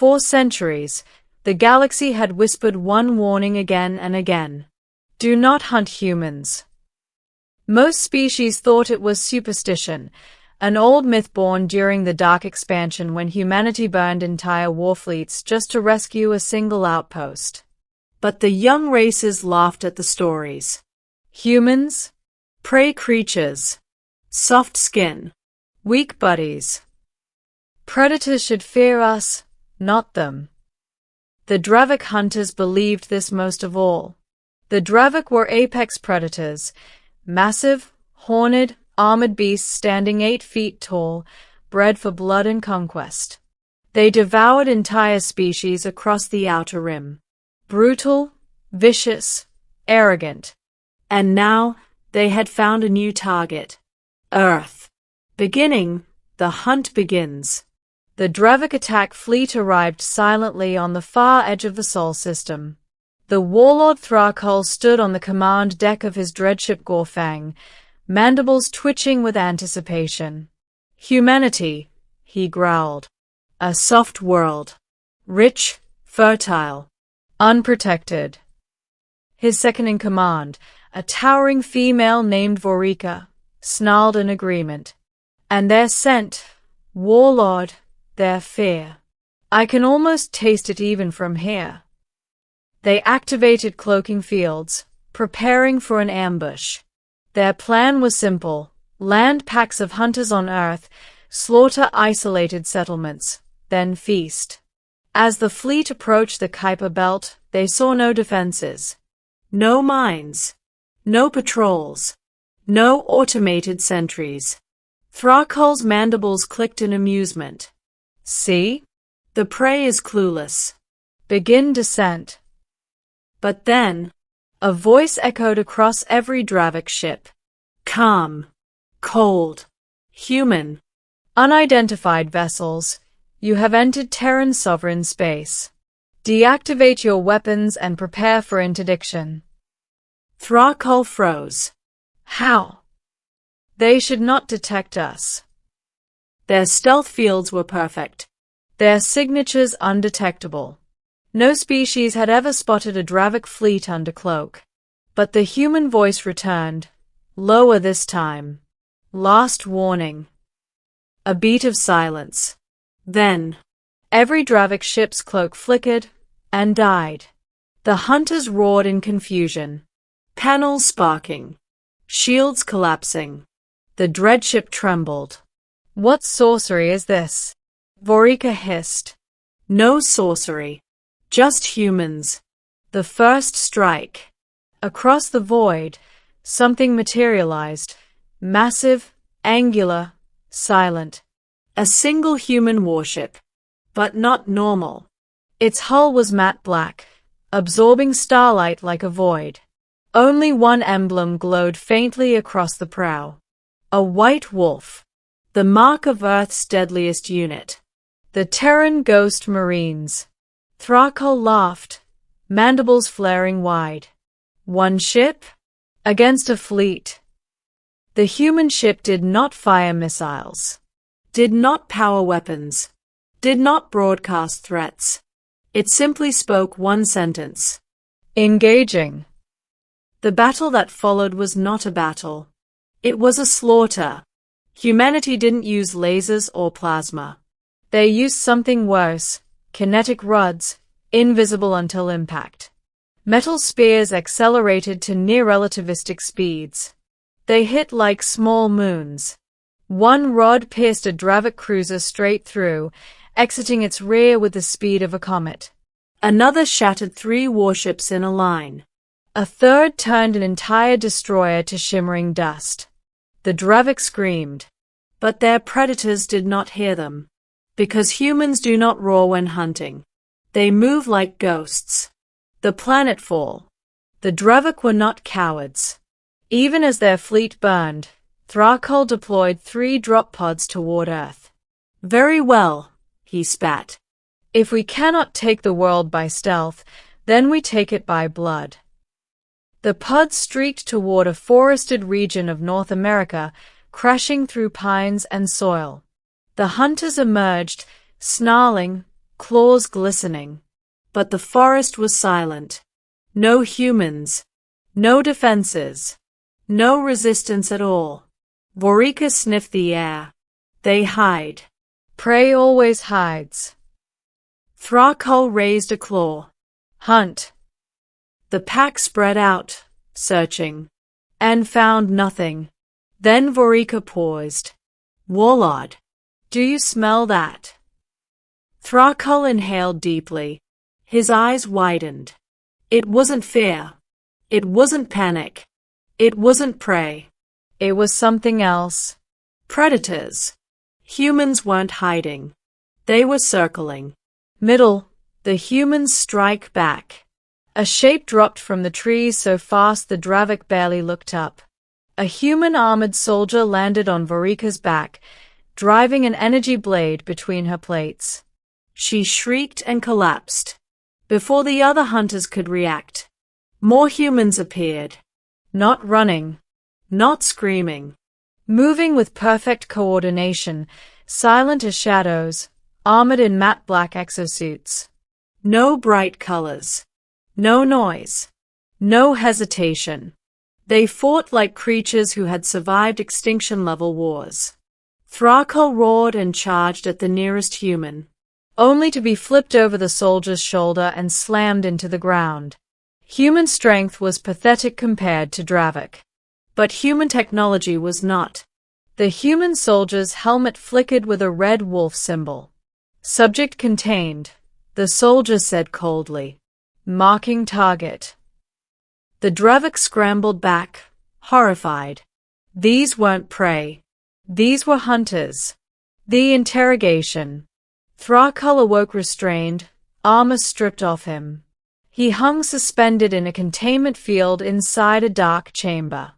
For centuries, the galaxy had whispered one warning again and again. Do not hunt humans. Most species thought it was superstition, an old myth born during the Dark Expansion when humanity burned entire war fleets just to rescue a single outpost. But the young races laughed at the stories. Humans? Prey creatures. Soft skin. Weak buddies. Predators should fear us, not them. The Dravik hunters believed this most of all. The Dravik were apex predators, massive, horned, armored beasts standing 8 feet tall, bred for blood and conquest. They devoured entire species across the Outer Rim. Brutal, vicious, arrogant. And now, they had found a new target. Earth. Beginning, the hunt begins. The Dravik attack fleet arrived silently on the far edge of the Sol system. The warlord Thrakul stood on the command deck of his dreadship Gorfang, mandibles twitching with anticipation. Humanity, he growled. A soft world. Rich, fertile, unprotected. His second-in-command, a towering female named Vorika, snarled in agreement. And their scent, warlord, their fear. I can almost taste it even from here. They activated cloaking fields, preparing for an ambush. Their plan was simple: land packs of hunters on Earth, slaughter isolated settlements, then feast. As the fleet approached the Kuiper Belt, they saw no defenses. No mines. No patrols. No automated sentries. Thrakul's mandibles clicked in amusement. See? The prey is clueless. Begin descent. But then, a voice echoed across every Dravik ship. Calm. Cold. Human. Unidentified vessels, you have entered Terran sovereign space. Deactivate your weapons and prepare for interdiction. Thrakul froze. How? They should not detect us. Their stealth fields were perfect. Their signatures undetectable. No species had ever spotted a Dravik fleet under cloak. But the human voice returned, lower this time. Last warning. A beat of silence. Then, every Dravik ship's cloak flickered and died. The hunters roared in confusion. Panels sparking. Shields collapsing. The dreadship trembled. What sorcery is this? Vorika hissed. No sorcery. Just humans. The first strike. Across the void, something materialized. Massive, angular, silent. A single human warship. But not normal. Its hull was matte black, absorbing starlight like a void. Only one emblem glowed faintly across the prow. A white wolf. The mark of Earth's deadliest unit. The Terran Ghost Marines. Thrakul laughed, mandibles flaring wide. One ship? Against a fleet. The human ship did not fire missiles. Did not power weapons. Did not broadcast threats. It simply spoke one sentence. Engaging. The battle that followed was not a battle. It was a slaughter. Humanity didn't use lasers or plasma. They used something worse, kinetic rods, invisible until impact. Metal spears accelerated to near-relativistic speeds. They hit like small moons. One rod pierced a Dravik cruiser straight through, exiting its rear with the speed of a comet. Another shattered 3 warships in a line. A third turned an entire destroyer to shimmering dust. The Dravik screamed. But their predators did not hear them. Because humans do not roar when hunting. They move like ghosts. The planetfall. The Dravik were not cowards. Even as their fleet burned, Thrakul deployed 3 drop pods toward Earth. Very well, he spat. If we cannot take the world by stealth, then we take it by blood. The pods streaked toward a forested region of North America, crashing through pines and soil. The hunters emerged, snarling, claws glistening. But the forest was silent. No humans. No defenses. No resistance at all. Vorika sniffed the air. They hide. Prey always hides. Thrakul raised a claw. Hunt. The pack spread out, searching, and found nothing. Then Vorika paused. Warlord, do you smell that? Thrakul inhaled deeply. His eyes widened. It wasn't fear. It wasn't panic. It wasn't prey. It was something else. Predators. Humans weren't hiding. They were circling. Middle, the humans strike back. A shape dropped from the trees so fast the Dravik barely looked up. A human armored soldier landed on Vorika's back, driving an energy blade between her plates. She shrieked and collapsed. Before the other hunters could react, more humans appeared. Not running. Not screaming. Moving with perfect coordination, silent as shadows, armored in matte black exosuits. No bright colors. No noise. No hesitation. They fought like creatures who had survived extinction-level wars. Thrakul roared and charged at the nearest human, only to be flipped over the soldier's shoulder and slammed into the ground. Human strength was pathetic compared to Dravik. But human technology was not. The human soldier's helmet flickered with a red wolf symbol. Subject contained, the soldier said coldly. Marking target. The Dravik scrambled back, horrified. These weren't prey. These were hunters. The interrogation. Thrakul awoke restrained, armor stripped off him. He hung suspended in a containment field inside a dark chamber.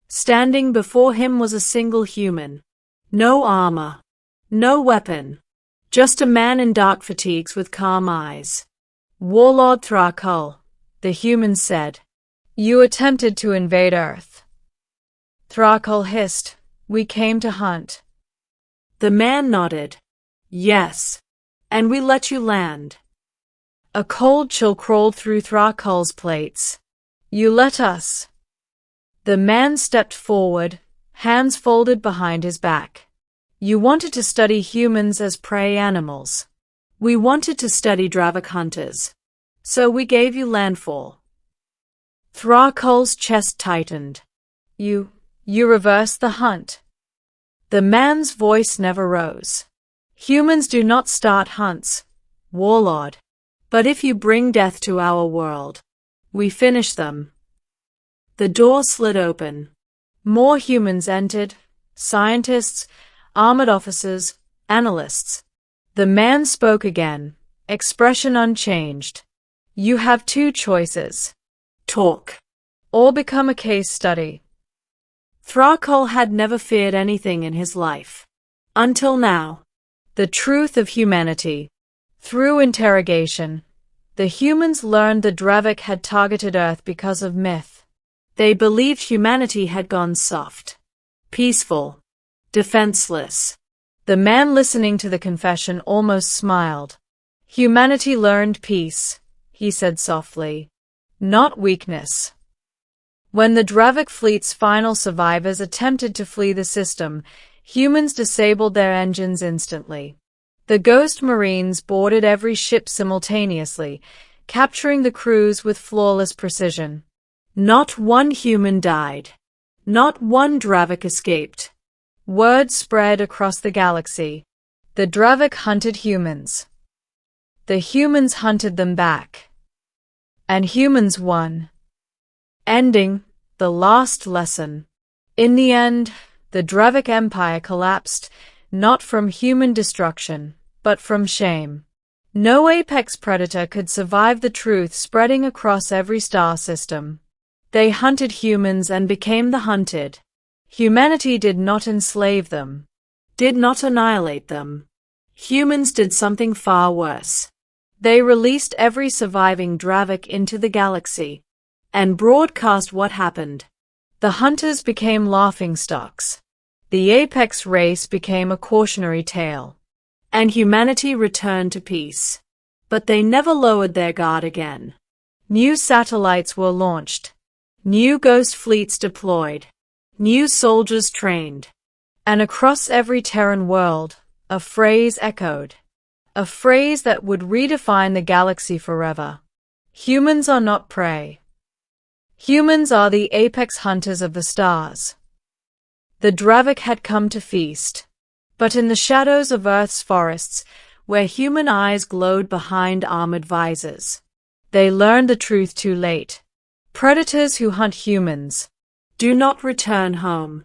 Standing before him was a single human. No armor. No weapon. Just a man in dark fatigues with calm eyes. Warlord Thrakul, the human said. You attempted to invade Earth. Thrakul hissed. We came to hunt. The man nodded. Yes. And we let you land. A cold chill crawled through Thrakul's plates. You let us. The man stepped forward, hands folded behind his back. You wanted to study humans as prey animals. We wanted to study Dravik hunters. So we gave you landfall. Thrakul's chest tightened. You reversed the hunt. The man's voice never rose. Humans do not start hunts, warlord. But if you bring death to our world, we finish them. The door slid open. More humans entered, scientists, armored officers, analysts. The man spoke again, expression unchanged. You have two choices. Talk. Or become a case study. Thrakul had never feared anything in his life. Until now. The truth of humanity. Through interrogation, the humans learned the Dravik had targeted Earth because of myth. They believed humanity had gone soft, peaceful, defenseless. The man listening to the confession almost smiled. Humanity learned peace, he said softly, not weakness. When the Dravik fleet's final survivors attempted to flee the system, humans disabled their engines instantly. The Ghost Marines boarded every ship simultaneously, capturing the crews with flawless precision. Not one human died. Not one Dravik escaped. Word spread across the galaxy. The Dravik hunted humans. The humans hunted them back. And humans won. Ending, the last lesson. In the end, the Dravik Empire collapsed, not from human destruction, but from shame. No apex predator could survive the truth spreading across every star system. They hunted humans and became the hunted. Humanity did not enslave them, did not annihilate them. Humans did something far worse. They released every surviving Dravik into the galaxy and broadcast what happened. The hunters became laughingstocks. The apex race became a cautionary tale. And humanity returned to peace. But they never lowered their guard again. New satellites were launched. New ghost fleets deployed. New soldiers trained. And across every Terran world, a phrase echoed. A phrase that would redefine the galaxy forever. Humans are not prey. Humans are the apex hunters of the stars. The Dravik had come to feast. But in the shadows of Earth's forests, where human eyes glowed behind armored visors, they learned the truth too late. Predators who hunt humans do not return home.